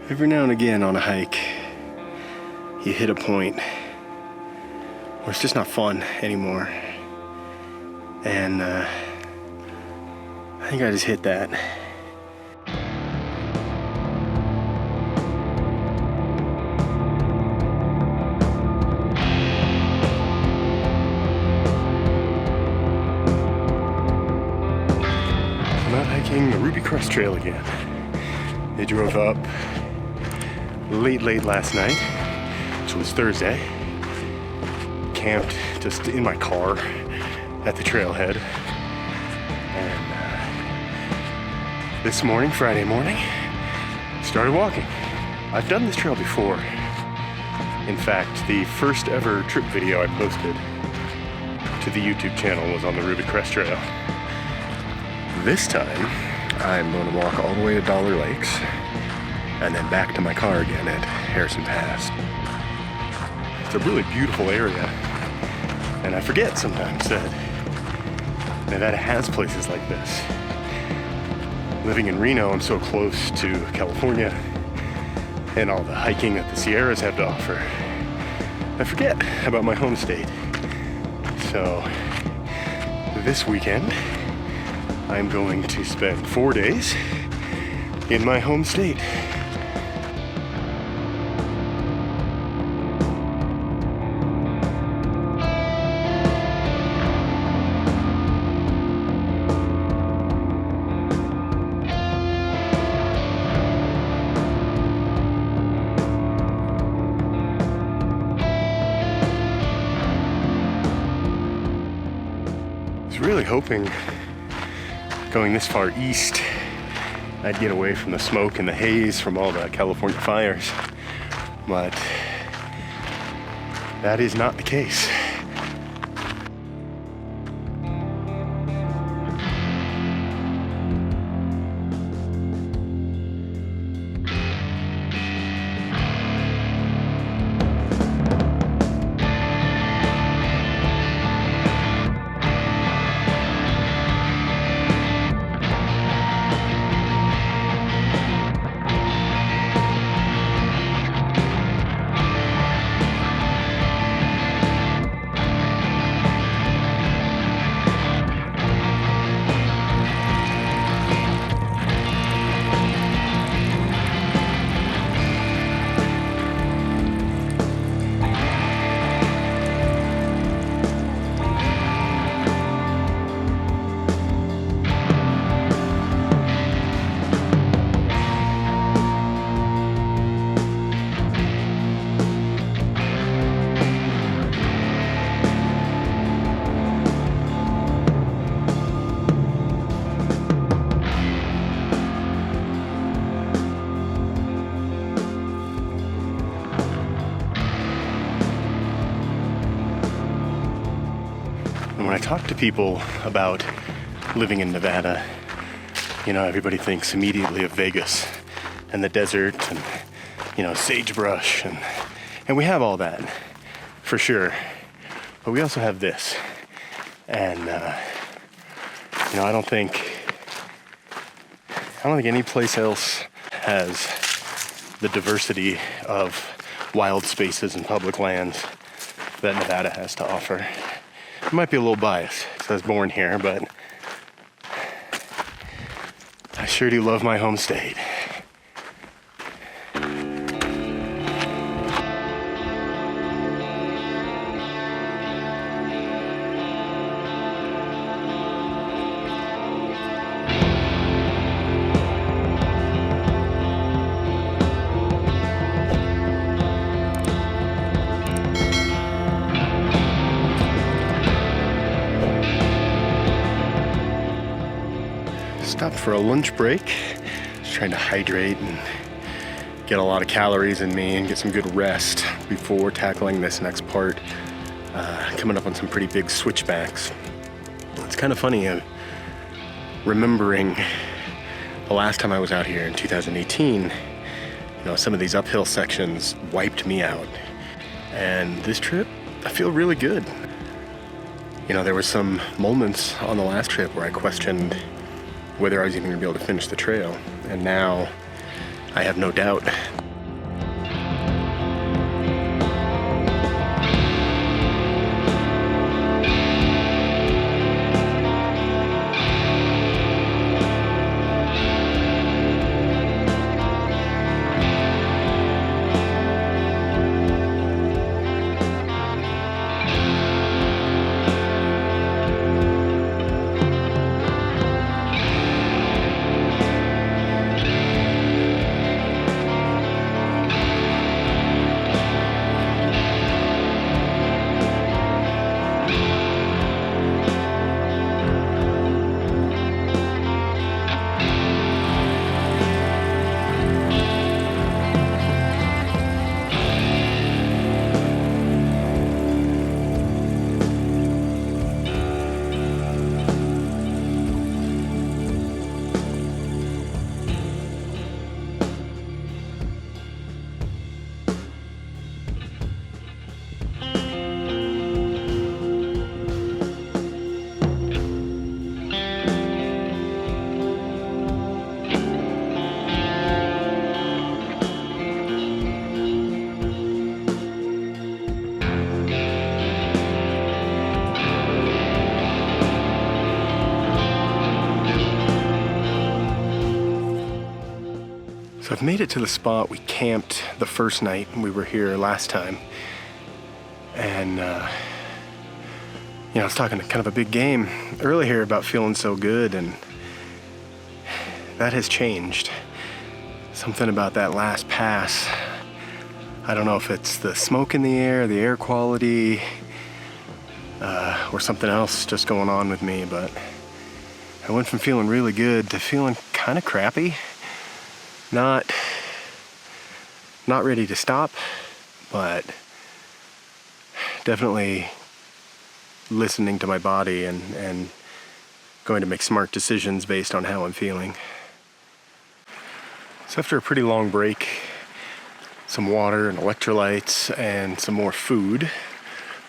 Every now and again on a hike, you hit a point where it's just not fun anymore. And I think I just hit that. I'm out hiking the Ruby Crest Trail again. They drove up late last night, which was Thursday. Camped just in my car at the trailhead. And this morning, Friday morning, started walking. I've done this trail before. In fact, the first ever trip video I posted to the YouTube channel was on the Ruby Crest Trail. This time, I'm going to walk all the way to Dollar Lakes and then back to my car again at Harrison Pass. It's a really beautiful area, and I forget sometimes that Nevada has places like this. Living in Reno, I'm so close to California and all the hiking that the Sierras have to offer. I forget about my home state. So this weekend, I'm going to spend 4 days in my home state. I was really hoping going this far east, I'd get away from the smoke and the haze from all the California fires, but that is not the case. And when I talk to people about living in Nevada, you know, everybody thinks immediately of Vegas and the desert and, you know, sagebrush and we have all that for sure. But we also have this. And, you know, I don't think any place else has the diversity of wild spaces and public lands that Nevada has to offer. I might be a little biased because I was born here, but I sure do love my home state. Stopped for a lunch break. Just trying to hydrate and get a lot of calories in me and get some good rest before tackling this next part. Coming up on some pretty big switchbacks. It's kind of funny remembering the last time I was out here in 2018. You know, some of these uphill sections wiped me out. And this trip, I feel really good. You know, there were some moments on the last trip where I questioned whether I was even going to be able to finish the trail. And now I have no doubt. So I've made it to the spot we camped the first night we were here last time. And, I was talking kind of a big game earlier here about feeling so good, and that has changed. Something about that last pass. I don't know if it's the smoke in the air quality, or something else just going on with me, but I went from feeling really good to feeling kind of crappy. Not ready to stop, but definitely listening to my body and going to make smart decisions based on how I'm feeling. So after a pretty long break, some water and electrolytes and some more food,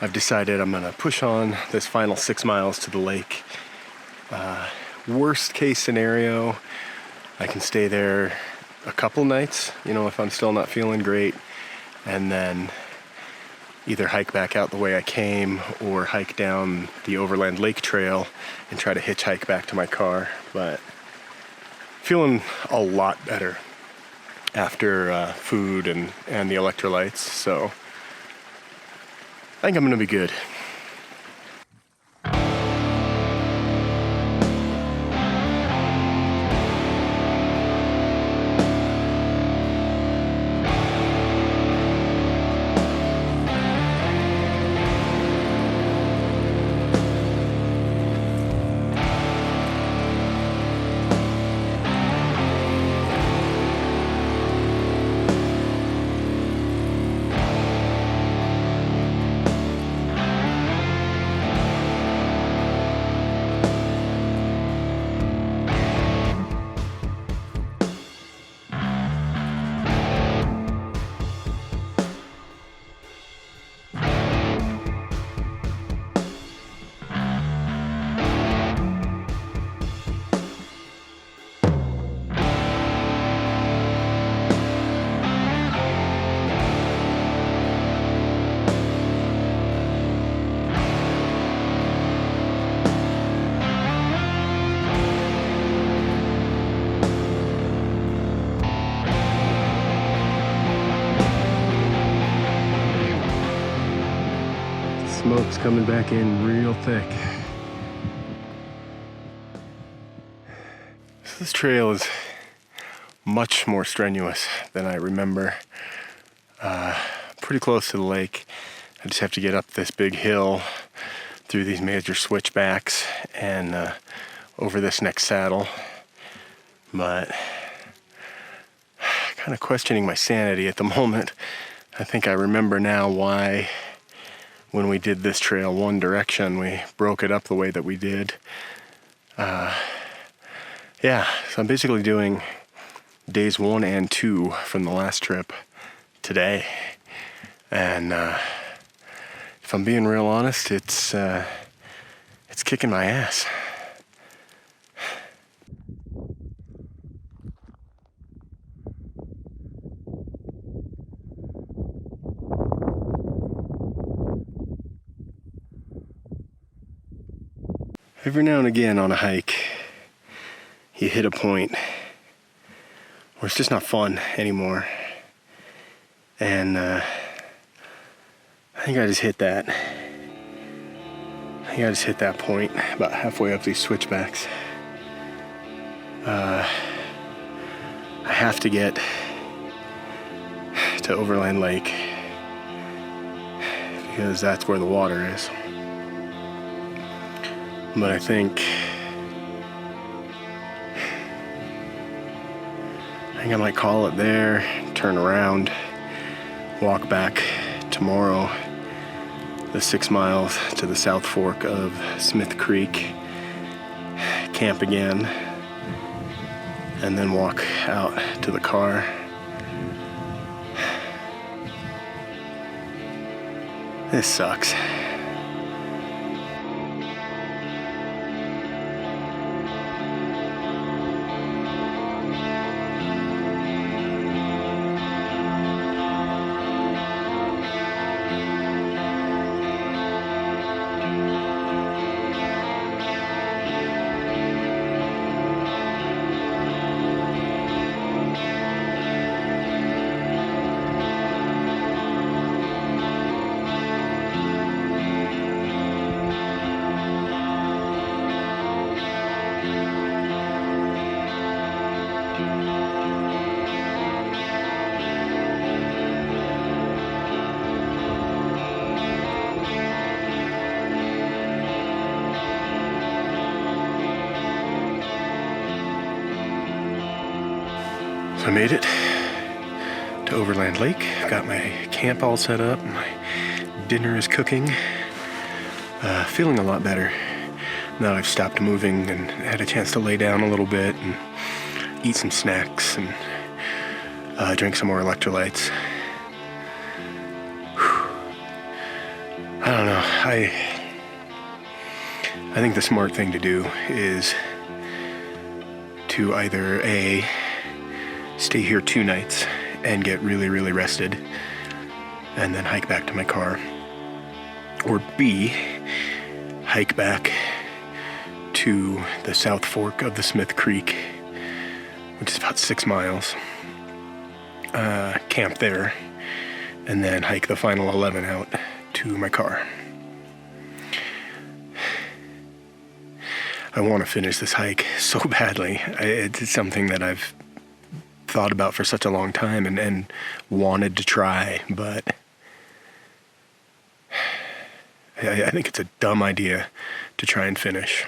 I've decided I'm gonna push on this final 6 miles to the lake. Worst case scenario, I can stay there a couple nights, if I'm still not feeling great, and then either hike back out the way I came or hike down the overland lake trail and try to hitchhike back to my car. But feeling a lot better after food and the electrolytes, so I think I'm gonna be good. Smoke's coming back in real thick. So this trail is much more strenuous than I remember. Pretty close to the lake. I just have to get up this big hill through these major switchbacks and over this next saddle. But kind of questioning my sanity at the moment. I think I remember now why when we did this trail one direction, we broke it up the way that we did. Yeah, so I'm basically doing days 1 and 2 from the last trip today. And if I'm being real honest, it's kicking my ass. Every now and again on a hike, you hit a point where it's just not fun anymore. And I think I just hit that. I just hit that point about halfway up these switchbacks. I have to get to Overland Lake because that's where the water is. But I think I might call it there, turn around, walk back tomorrow the 6 miles to the South Fork of Smith Creek, camp again, and then walk out to the car. This sucks. So I made it to Overland Lake. Got my camp all set up. My dinner is cooking. Feeling a lot better now that I've stopped moving and had a chance to lay down a little bit and eat some snacks and drink some more electrolytes. Whew. I don't know. I think the smart thing to do is to either A, stay here 2 nights and get really, really rested and then hike back to my car, or B, hike back to the South Fork of the Smith Creek, which is about 6 miles, camp there, and then hike the final 11 out to my car. I want to finish this hike so badly. It's something that I've thought about for such a long time and wanted to try, but I think it's a dumb idea to try and finish.